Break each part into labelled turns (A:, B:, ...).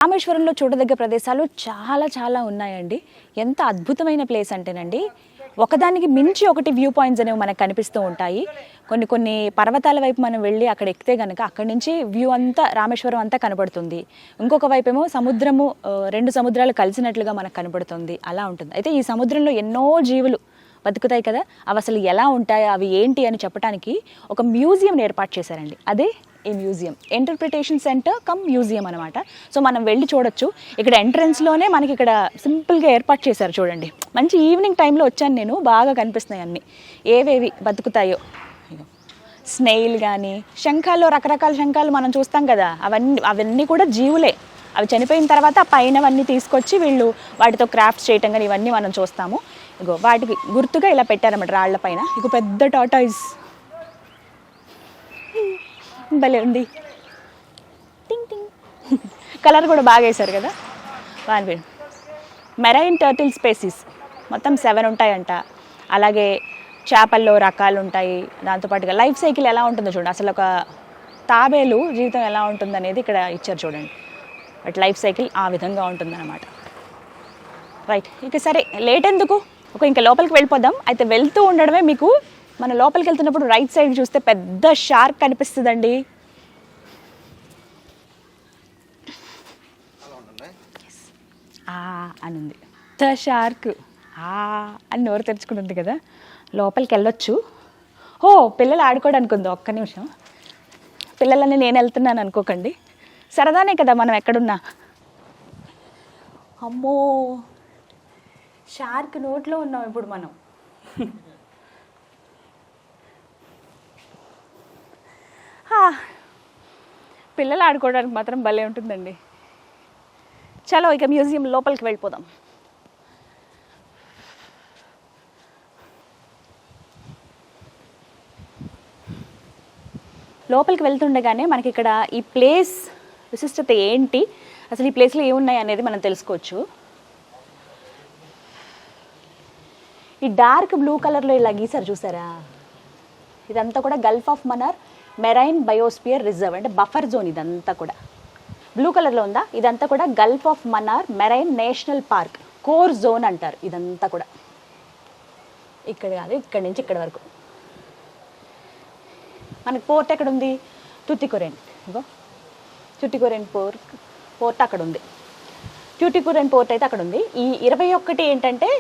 A: రామేశ్వరంలో చూడదగ్గ ప్రదేశాలు చాలా చాలా ఉన్నాయండి. ఎంత అద్భుతమైన ప్లేస్ అంటేనండి, ఒకదానికి మించి ఒకటి వ్యూ పాయింట్స్ అనేవి మనకు కనిపిస్తూ ఉంటాయి. కొన్ని పర్వతాల వైపు మనం వెళ్ళి అక్కడ ఎక్కితే కనుక అక్కడి నుంచి వ్యూ అంతా రామేశ్వరం అంతా కనబడుతుంది. ఇంకొక వైపేమో సముద్రము, రెండు సముద్రాలు కలిసినట్లుగా మనకు కనబడుతుంది. అలా ఉంటుంది. అయితే ఈ సముద్రంలో ఎన్నో జీవులు బతుకుతాయి కదా, అవి అసలు ఎలా ఉంటాయి, అవి ఏంటి అని చెప్పడానికి ఒక మ్యూజియం ఏర్పాటు చేశారండి. అదే ఈ museum, interpretation centre come museum అనమాట. సో మనం వెళ్ళి చూడొచ్చు. ఇక్కడ ఎంట్రన్స్లోనే మనకి ఇక్కడ సింపుల్గా ఏర్పాటు చేశారు చూడండి. మంచి ఈవినింగ్ టైంలో వచ్చాను నేను, బాగా కనిపిస్తున్నాయి అన్నీ ఏవేవి బతుకుతాయో. స్నేయిల్ కానీ, శంఖాల్లో రకరకాల శంఖాలు మనం చూస్తాం కదా, అవన్నీ కూడా జీవులే. అవి చనిపోయిన తర్వాత ఆ పైనవన్నీ తీసుకొచ్చి వీళ్ళు వాటితో క్రాఫ్ట్స్ చేయటం కానీ ఇవన్నీ మనం చూస్తాము. ఇగో వాటికి గుర్తుగా ఇలా పెట్టారన్నమాట రాళ్ల పైన. ఇక పెద్ద టాటాయిస్ భలే ఉంది. టింగ్ టింగ్ కలర్ కూడా బాగా వేశారు కదా. వాని మెరైన్ టర్టిల్ స్పేసీస్ మొత్తం 7 ఉంటాయంట. అలాగే చేపల్లో రకాలు ఉంటాయి. దాంతోపాటుగా లైఫ్ సైకిల్ ఎలా ఉంటుందో చూడండి. అసలు ఒక తాబేలు జీవితం ఎలా ఉంటుందనేది ఇక్కడ ఇచ్చారు చూడండి. బట్ లైఫ్ సైకిల్ ఆ విధంగా ఉంటుందన్నమాట. రైట్, ఇక సరే లేట్ ఎందుకు, ఇంకా లోపలికి వెళ్ళిపోదాం. అయితే వెళ్తూ ఉండడమే మీకు, మన లోపలికి వెళ్తున్నప్పుడు రైట్ సైడ్ చూస్తే పెద్ద షార్క్ కనిపిస్తుందండి. అని ఉంది పెద్ద షార్క్. అని నోరు తెరుచుకుని ఉంది కదా. లోపలికి వెళ్ళొచ్చు. పిల్లలు ఆడుకోవడానికి ఉంది. ఒక్క నిమిషం, పిల్లలని నేను వెళ్తున్నాను అనుకోకండి, సరదానే కదా మనం ఎక్కడున్నా. అమ్మో, షార్క్ నోట్లో ఉన్నాం ఇప్పుడు మనం. పిల్లలు ఆడుకోవడానికి మాత్రం భలే ఉంటుందండి. చలో ఇక మ్యూజియం లోపలికి వెళ్ళిపోదాం. లోపలికి వెళ్తుండగానే మనకి ఇక్కడ ఈ ప్లేస్ విశిష్టత ఏంటి, అసలు ఈ ప్లేస్లో ఏమున్నాయి అనేది మనం తెలుసుకోవచ్చు. ఈ డార్క్ బ్లూ కలర్లో ఇలా గీసారు చూసారా, ఇదంతా కూడా Gulf of Mannar marine biosphere reserve, అంటే బఫర్ జోన్. ఇదంతా కూడా బ్లూ కలర్లో ఉందా, ఇదంతా కూడా Gulf of Mannar marine national park core zone అంటారు. ఇదంతా కూడా ఇక్కడ కాదు, ఇక్కడి నుంచి ఇక్కడ వరకు. మనకి పోర్ట్ ఎక్కడ ఉంది, టుతికోరిన్. ఇగో టుతికోరిన్ పోర్ట్ అక్కడ ఉంది. టుతికోరిన్ పోర్ట్ అయితే అక్కడ ఉంది. ఈ 21 ఏంటంటే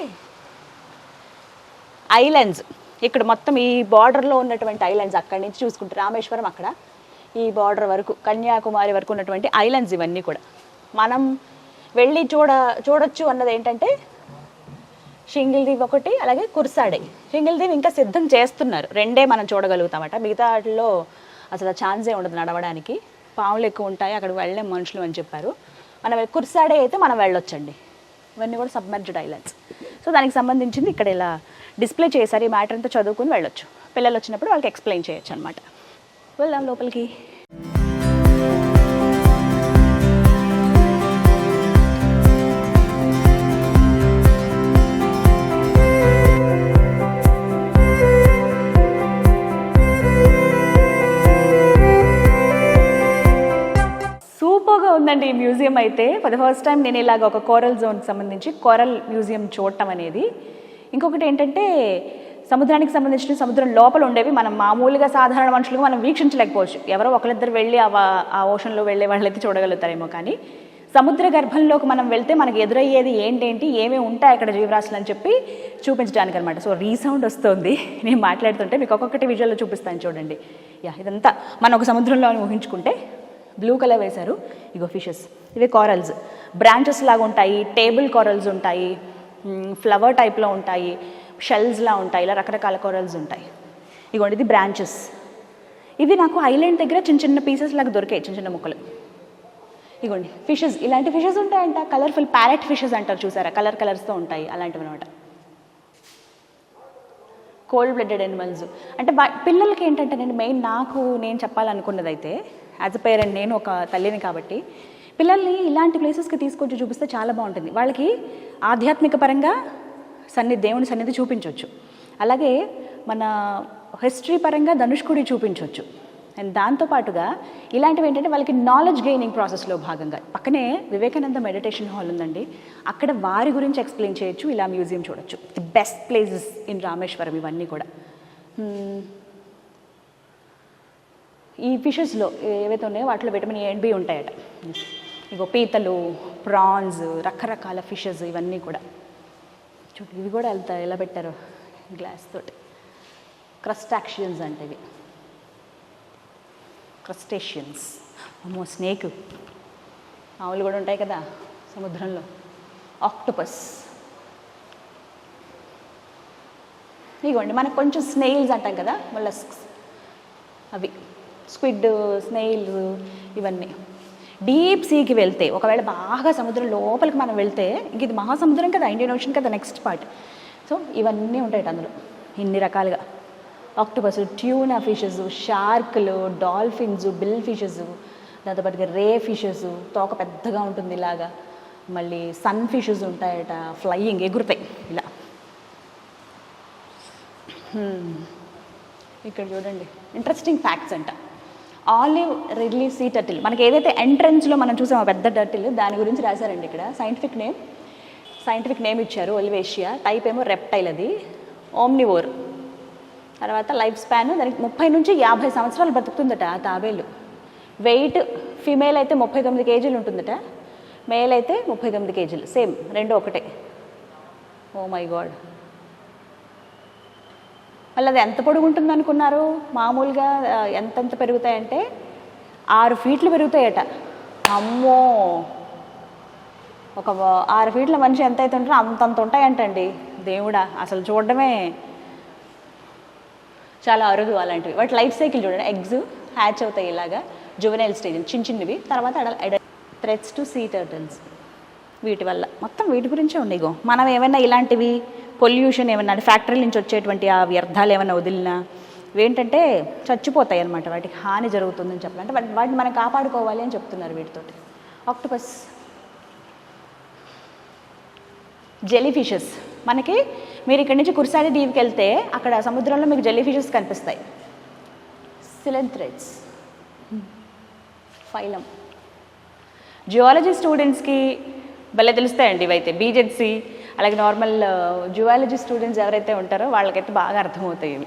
A: ఐలాండ్స్. ఇక్కడ మొత్తం ఈ బార్డర్లో ఉన్నటువంటి ఐలాండ్స్, అక్కడి నుంచి చూసుకుంటే రామేశ్వరం అక్కడ ఈ బార్డర్ వరకు కన్యాకుమారి వరకు ఉన్నటువంటి ఐలాండ్స్ ఇవన్నీ కూడా మనం వెళ్ళి చూడొచ్చు అన్నది ఏంటంటే షింగిల్ దీవ్ ఒకటి, అలాగే కుర్సాడే. షింగిల్ దీవ్ ఇంకా సిద్ధం చేస్తున్నారు, రెండే మనం చూడగలుగుతామట. మిగతా వాటిలో అసలు ఛాన్సే ఉండదు నడవడానికి, పాములు ఎక్కువ ఉంటాయి, అక్కడికి వెళ్ళే మనుషులు అని చెప్పారు. మనం కుర్సాడే అయితే మనం వెళ్ళొచ్చండి. ఇవన్నీ కూడా సబ్మర్జ్డ్ ఐలాండ్స్. సో దానికి సంబంధించింది ఇక్కడ ఇలా డిస్ప్లే చేశారు. ఈ మ్యాటర్ అంతా చదువుకుని వెళ్ళొచ్చు. పిల్లలు వచ్చినప్పుడు వాళ్ళకి ఎక్స్ప్లెయిన్ చేయొచ్చు అనమాట. వెళ్దాం లోపలికి. సూపర్గా ఉందండి ఈ మ్యూజియం అయితే. ఫర్ ద ఫస్ట్ టైం నేను ఇలాగ ఒక కోరల్ జోన్కి సంబంధించి కోరల్ మ్యూజియం చూడటం అనేది. ఇంకొకటి ఏంటంటే సముద్రానికి సంబంధించిన సముద్రం లోపల ఉండేవి మనం మామూలుగా సాధారణ మనుషులుగా మనం వీక్షించలేకపోవచ్చు. ఎవరో ఒకరిద్దరు వెళ్ళి ఆ ఓషన్లో వెళ్ళే వాళ్ళైతే చూడగలుగుతారేమో. కానీ సముద్ర గర్భంలోకి మనం వెళ్తే మనకి ఎదురయ్యేది ఏంటేంటి, ఏమేమి ఉంటాయి అక్కడ జీవరాశులు అని చెప్పి చూపించడానికి అనమాట. సో రీసౌండ్ వస్తుంది నేను మాట్లాడుతుంటే, మీకు ఒక్కొక్కటి విజువల్లో చూపిస్తాను చూడండి. ఇదంతా మనం ఒక సముద్రంలో ఊహించుకుంటే బ్లూ కలర్ వేశారు. ఇగో ఫిషెస్, ఇవి కోరల్స్, బ్రాంచెస్ లాగా ఉంటాయి, టేబుల్ కోరల్స్ ఉంటాయి, ఫ్లవర్ టైప్లో ఉంటాయి, షెల్స్లా ఉంటాయి, ఇలా రకరకాల కోరల్స్ ఉంటాయి. ఇగోండి ఇది బ్రాంచెస్. ఇవి నాకు ఐలాండ్ దగ్గర చిన్న చిన్న పీసెస్ లాగా దొరికాయి, చిన్న చిన్న ముక్కలు. ఇగోండి ఫిషెస్, ఇలాంటి ఫిషెస్ ఉంటాయంట. కలర్ఫుల్ ప్యారెట్ ఫిషెస్ అంటారు చూసారా, కలర్స్తో ఉంటాయి, అలాంటివి అనమాట. కోల్డ్ బ్లడెడ్ యానిమల్స్ అంటే పిల్లలకి ఏంటంటే నేను చెప్పాలనుకున్నది అయితే, యాజ్ అ పేరెంట్, నేను ఒక తల్లిని కాబట్టి పిల్లల్ని ఇలాంటి ప్లేసెస్కి తీసుకొచ్చి చూపిస్తే చాలా బాగుంటుంది. వాళ్ళకి ఆధ్యాత్మిక పరంగా దేవుని సన్నిధి చూపించవచ్చు, అలాగే మన హిస్టరీ పరంగా ధనుష్కుడి చూపించవచ్చు. అండ్ దాంతోపాటుగా ఇలాంటివి ఏంటంటే వాళ్ళకి నాలెడ్జ్ గెయినింగ్ ప్రాసెస్లో భాగంగా పక్కనే వివేకానంద మెడిటేషన్ హాల్ ఉందండి, అక్కడ వారి గురించి ఎక్స్ప్లెయిన్ చేయొచ్చు, ఇలా మ్యూజియం చూడొచ్చు. The best places in Rameswaram ఇవన్నీ కూడా. ఈ ఫిషెస్లో ఏవైతే ఉన్నాయో వాటిలో విటమిన్ A and B ఉంటాయట. ఇగో పీతలు, ప్రాన్స్, రకరకాల ఫిషెస్ ఇవన్నీ కూడా చూడు. ఇవి కూడా ఎలా పెట్టారు గ్లాస్ తోటి. క్రస్టాక్షియన్స్ అంటే ఇవి, క్రస్టేషియన్స్. అమ్మో, స్నేక్, ఆవులు కూడా ఉంటాయి కదా సముద్రంలో. ఆక్టోపస్. ఇగోండి మనకు కొంచెం స్నేయిల్స్ అంటాం కదా, మొలస్క్స్, అవి స్క్విడ్, స్నేయిల్స్ ఇవన్నీ. డీప్ సీకి వెళ్తే, ఒకవేళ బాగా సముద్రం లోపలికి మనం వెళ్తే, ఇంక ఇది మహాసముద్రం కదా, ఇండియన్ ఓషన్ కదా నెక్స్ట్ పార్ట్. సో ఇవన్నీ ఉంటాయి అందులో ఇన్ని రకాలుగా. ఆక్టోపస్, ట్యూనా ఫిషెస్, షార్క్లు, డాల్ఫిన్స్, బిల్ ఫిషెస్, దాంతోపాటుగా రే ఫిషెస్, తోక పెద్దగా ఉంటుంది ఇలాగా. మళ్ళీ సన్ ఫిషెస్ ఉంటాయట, ఫ్లయింగ్, ఎగురుతాయి ఇలా. ఇక్కడ చూడండి ఇంట్రెస్టింగ్ ఫ్యాక్ట్స్ అంట. ఆలివ్ రిడ్లీ సీ టర్టిల్, మనకి ఏదైతే ఎంట్రన్స్లో మనం చూసామో పెద్ద టర్టిల్, దాని గురించి రాశారండి ఇక్కడ. సైంటిఫిక్ నేమ్ ఇచ్చారు, ఒలివేషియా. టైప్ ఏమో రెప్టైల్, అది ఓమ్నివోర్. తర్వాత లైఫ్ స్పాన్ దానికి 30 నుంచి 50 సంవత్సరాలు బతుకుతుందట ఆ తాబేలు. వెయిట్ ఫీమేల్ అయితే 39 కేజీలు ఉంటుందట, మేల్ అయితే 39 కేజీలు, సేమ్, రెండు ఒకటే. Oh my god. మళ్ళీ అది ఎంత పొడుగు ఉంటుంది అనుకున్నారు? మామూలుగా ఎంతెంత పెరుగుతాయంటే 6 ఫీట్లు పెరుగుతాయట. అమ్మో, ఒక 6 ఫీట్ల మనిషి ఎంత అయితే ఉంటారో అంతంత ఉంటాయంటండి. దేవుడా, అసలు చూడడమే చాలా అరుదు అలాంటివి. వాటి లైఫ్ సైకిల్ చూడండి. ఎగ్స్ హ్యాచ్ అవుతాయి ఇలాగా, జువెనైల్ స్టేజ్ చిన్నవి, తర్వాత థ్రెట్స్ టు సీ టర్టిల్స్. వీటి వల్ల మొత్తం వీటి గురించే ఉన్నాయి. ఇగో మనం ఏమైనా ఇలాంటివి పొల్యూషన్ ఏమన్నా ఫ్యాక్టరీల నుంచి వచ్చేటువంటి ఆ వ్యర్థాలు ఏమైనా వదిలినా ఏంటంటే చచ్చిపోతాయి అన్నమాట, వాటికి హాని జరుగుతుందని చెప్పాలంటే వాటిని మనం కాపాడుకోవాలి అని చెప్తున్నారు వీటితోటి. Octopus, jelly fishes. మనకి మీరు ఇక్కడి నుంచి కుర్సాడి దీవికి వెళ్తే అక్కడ సముద్రంలో మీకు జెల్లీ ఫిషెస్ కనిపిస్తాయి. సిలెంథ్రెట్స్, ఫైలం. జియాలజీ స్టూడెంట్స్కి భలే తెలుస్తాయండి ఇవైతే. బీజెడ్సీ, అలాగే నార్మల్ జువాలజీ స్టూడెంట్స్ ఎవరైతే ఉంటారో వాళ్ళకైతే బాగా అర్థమవుతాయి ఇవి.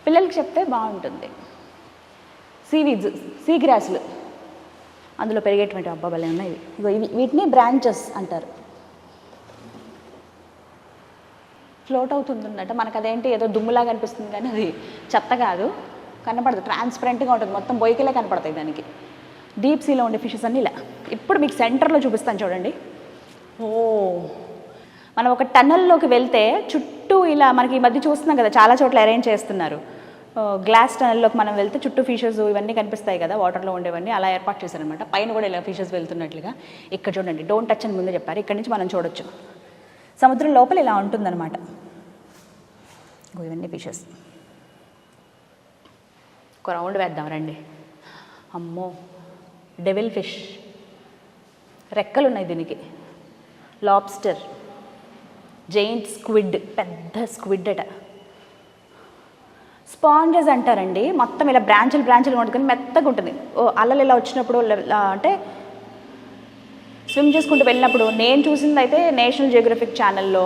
A: పిల్లలకి చెప్తే బాగుంటుంది. సీవీడ్స్, సీ గ్రాస్లు, అందులో పెరిగేటువంటి భలే ఉన్నాయి ఇవి. ఇగో వీటిని బ్రాంచెస్ అంటారు. ఫ్లోట్ అవుతుందన్నట్టు మనకు అదేంటి ఏదో దుమ్ములాగా అనిపిస్తుంది, కానీ అది చెత్త కాదు, కనపడదు, ట్రాన్స్పరెంట్గా ఉంటుంది, మొత్తం బొయ్యికలే కనపడతాయి దానికి. డీప్ సీలో ఉండే ఫిషెస్ అన్నీ ఇలా. ఇప్పుడు మీకు సెంటర్లో చూపిస్తాను చూడండి. ఓ, మనం ఒక టన్నల్లోకి వెళ్తే చుట్టూ ఇలా మనకి ఈ మధ్య చూస్తున్నాం కదా, చాలా చోట్ల అరేంజ్ చేస్తున్నారు. గ్లాస్ టనల్లోకి మనం వెళ్తే చుట్టూ ఫిషెస్ ఇవన్నీ కనిపిస్తాయి కదా, వాటర్లో ఉండేవన్నీ అలా ఏర్పాటు చేశారనమాట. పైన కూడా ఇలా ఫిషెస్ వెళ్తున్నట్లుగా. ఇక్కడ చూడండి, డోంట్ టచ్ అని ముందే చెప్పారు, ఇక్కడ నుంచి మనం చూడొచ్చు. సముద్రం లోపల ఇలా ఉంటుందన్నమాట. ఇవన్నీ ఫిషెస్. ఒక రౌండ్ వేద్దాం రండి. అమ్మో, డెవిల్ ఫిష్, రెక్కలు ఉన్నాయి దీనికి. లాబ్స్టర్, జైంట్ స్క్విడ్, పెద్ద స్క్విడ్ అట. స్పాంజెస్ అంటారండి, మొత్తం ఇలా బ్రాంచులు ఉంటుంది, మెత్తగా ఉంటుంది. అల్లలు ఇలా వచ్చినప్పుడు అంటే స్విమ్ చేసుకుంటూ వెళ్ళినప్పుడు నేను చూసింది అయితే నేషనల్ జియోగ్రఫిక్ ఛానల్లో,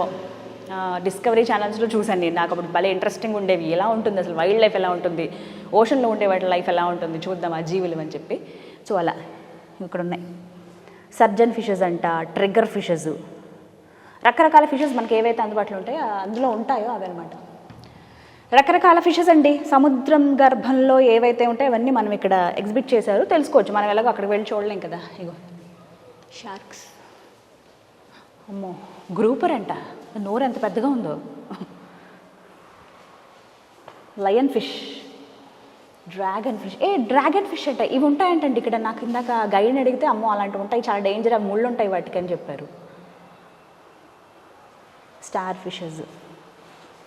A: డిస్కవరీ ఛానల్స్లో చూశాను నేను. నాకు అప్పుడు భలే ఇంట్రెస్టింగ్ ఉండేవి. ఎలా ఉంటుంది అసలు వైల్డ్ లైఫ్, ఎలా ఉంటుంది ఓషన్లో ఉండే వాటి లైఫ్ ఎలా ఉంటుంది చూద్దాం ఆ జీవులు అని చెప్పి. సో అలా ఇక్కడ ఉన్నాయి. సర్జన్ ఫిషెస్ అంట, ట్రిగ్గర్ ఫిషెస్, రకరకాల ఫిషెస్ మనకి ఏవైతే అందుబాటులో ఉంటాయో అందులో ఉంటాయో అవి అనమాట. రకరకాల ఫిషెస్ అండి. సముద్రం గర్భంలో ఏవైతే ఉంటాయో అవన్నీ మనం ఇక్కడ ఎగ్జిబిట్ చేశారు, తెలుసుకోవచ్చు. మనం ఎలాగో అక్కడికి వెళ్ళి చూడలేం కదా. ఇగో షార్క్స్, అమ్మో గ్రూపర్ అంట, నోరు ఎంత పెద్దగా ఉందో. Lion fish, dragon fish. Dragon fish అంటే ఇవి ఉంటాయంటండి ఇక్కడ. నాకు ఇందాక గైడ్ని అడిగితే అమ్మో అలాంటివి ఉంటాయి, చాలా డేంజర్, అవి ముళ్ళు ఉంటాయి వాటికి అని చెప్పారు. స్టార్ ఫిషెస్,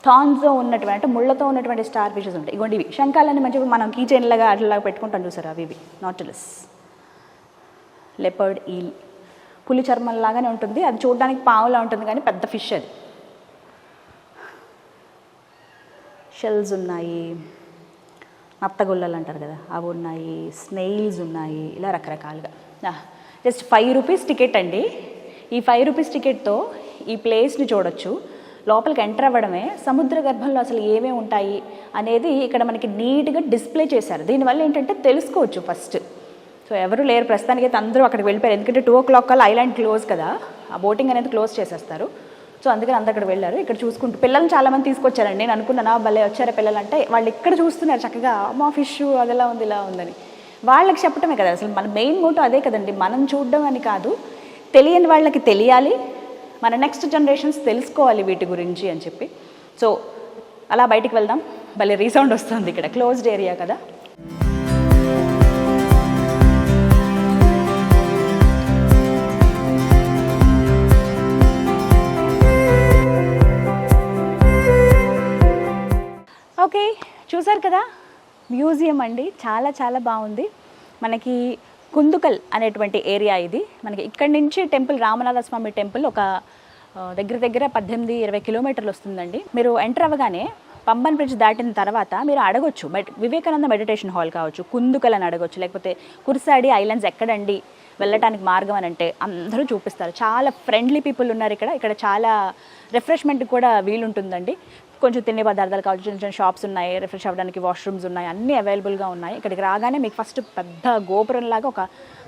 A: థాన్స్తో ఉన్నటువంటి అంటే ముళ్ళతో ఉన్నటువంటి స్టార్ ఫిషెస్ ఉంటాయి. ఇగోండి ఇవి శంఖాలని మంచిగా మనం కీ చైన్లాగా అట్లాగా పెట్టుకుంటాం చూసారు, అవి ఇవి. నాటిలస్, లెపర్డ్ ఈల్, పులి చర్మంలాగానే ఉంటుంది, అది చూడడానికి పావులా ఉంటుంది కానీ పెద్ద ఫిష్ అది. షెల్స్ ఉన్నాయి, నత్తగుల్లలు అంటారు కదా, అవి ఉన్నాయి, స్నేయిల్స్ ఉన్నాయి, ఇలా రకరకాలుగా. జస్ట్ 5 రూపీస్ టికెట్ అండి. ఈ 5 రూపీస్ టికెట్తో ఈ ప్లేస్ని చూడొచ్చు. లోపలికి ఎంటర్ అవ్వడమే. సముద్ర గర్భంలో అసలు ఏమేమి ఉంటాయి అనేది ఇక్కడ మనకి నీట్గా డిస్ప్లే చేశారు. దీనివల్ల ఏంటంటే తెలుసుకోవచ్చు ఫస్ట్. సో ఎవరు లేరు ప్రస్తుతానికి అయితే, అందరూ అక్కడికి వెళ్ళిపోయారు. ఎందుకంటే 2 o'clock కల్లా ఐలాండ్ క్లోజ్ కదా, ఆ బోటింగ్ అనేది క్లోజ్ చేసేస్తారు. సో అందుకని అందరు అక్కడ వెళ్ళారు. ఇక్కడ చూసుకుంటూ పిల్లల్ని చాలామంది తీసుకొచ్చారండి. నేను అనుకున్నాను భలే వచ్చారా పిల్లలు అంటే, వాళ్ళు ఇక్కడ చూస్తున్నారు చక్కగా, మా ఫిష్ అదిలా ఉంది ఇలా ఉందని. వాళ్ళకి చెప్పడమే కదా అసలు మన మెయిన్ మోటో అదే కదండి, మనం చూడడం అని కాదు, తెలియని వాళ్ళకి తెలియాలి, మన నెక్స్ట్ జనరేషన్స్ తెలుసుకోవాలి వీటి గురించి అని చెప్పి. సో అలా బయటికి వెళ్దాం. భలే రీసౌండ్ వస్తుంది, ఇక్కడ క్లోజ్డ్ ఏరియా కదా. ఓకే, చూసారు కదా మ్యూజియం అండి, చాలా చాలా బాగుంది. మనకి కుందుకల్ అనేటువంటి ఏరియా ఇది. మనకి ఇక్కడి నుంచి టెంపుల్, రామనాథ స్వామి టెంపుల్ ఒక దగ్గర దగ్గర 18-20 కిలోమీటర్లు వస్తుందండి. మీరు ఎంటర్ అవ్వగానే పంబన్ బ్రిడ్జ్ దాటిన తర్వాత మీరు అడగొచ్చు, వివేకానంద మెడిటేషన్ హాల్ కావచ్చు, కుందుకల్ అని అడగొచ్చు, లేకపోతే కుర్సాడి ఐలాండ్స్ ఎక్కడండి వెళ్ళటానికి మార్గం అని అంటే అందరూ చూపిస్తారు. చాలా ఫ్రెండ్లీ పీపుల్ ఉన్నారు ఇక్కడ. ఇక్కడ చాలా రిఫ్రెష్మెంట్ కూడా వీలుంటుందండి. కొంచెం తినే పదార్థాలు కావచ్చు, చిన్న చిన్న షాప్స్ ఉన్నాయి, రిఫ్రెష్ అవ్వడానికి వాష్రూమ్స్ ఉన్నాయి, అన్నీ అవైలబుల్గా ఉన్నాయి. ఇక్కడికి రాగానే మీకు ఫస్ట్ పెద్ద గోపురంలాగా ఒక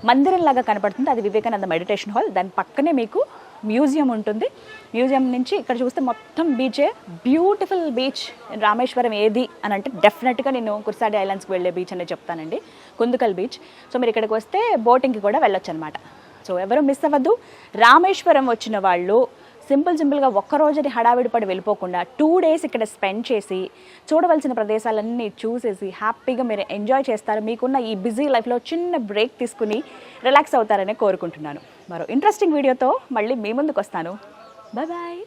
A: మందిరంలాగా కనపడుతుంది, అది వివేకానంద మెడిటేషన్ హాల్. దాని పక్కనే మీకు మ్యూజియం ఉంటుంది. మ్యూజియం నుంచి ఇక్కడ చూస్తే మొత్తం బీచే, బ్యూటిఫుల్ బీచ్. రామేశ్వరం ఏది అని అంటే డెఫినెట్గా నేను కుర్సాడి ఐలాండ్స్కి వెళ్ళే బీచ్ అనేది చెప్తానండి, కుందుకల్ బీచ్. సో మీరు ఇక్కడికి వస్తే బోటింగ్కి కూడా వెళ్ళొచ్చు అనమాట. సో ఎవరు మిస్ అవ్వద్దు. రామేశ్వరం వచ్చిన వాళ్ళు సింపుల్గా ఒక్కరోజుని హడావిడి పడి వెళ్ళిపోకుండా 2 days ఇక్కడ స్పెండ్ చేసి చూడవలసిన ప్రదేశాలన్నీ చూసేసి హ్యాపీగా మీరు ఎంజాయ్ చేస్తారు. మీకున్న ఈ బిజీ లైఫ్లో చిన్న బ్రేక్ తీసుకుని రిలాక్స్ అవుతారని కోరుకుంటున్నాను. మరో ఇంట్రెస్టింగ్ వీడియోతో మళ్ళీ మీ ముందుకు వస్తాను. Bye bye.